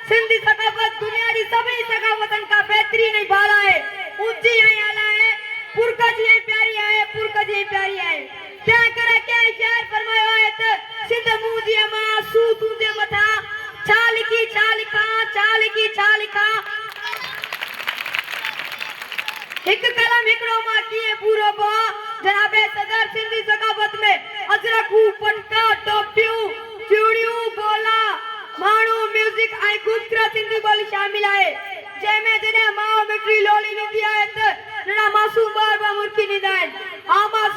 सिंधी सकाफत दुनिया की सभी सकाफतन का बेहतरीन ही भाला है ऊंची यही आला है पुरका जी यही प्यारी है पुरका जी प्यारी है क्या करे क्या शायर फरमाया है तो सिंध मुंह दिया मां सू तुझे मथा चालिकी चालिका एक कलम एकड़ो मां किए पूरो बा जनाबे सदर सिंधी सकाफत में अजरकू पटका टोपियूं चूड़ियों बोला मानू म्यूजिक आई खूबसूरत सिंधी बोली शामिल है जैमे जने मां मिट्री लोली नींदी है तो नड़ा मासूम बार मुर्की नींदा है आमा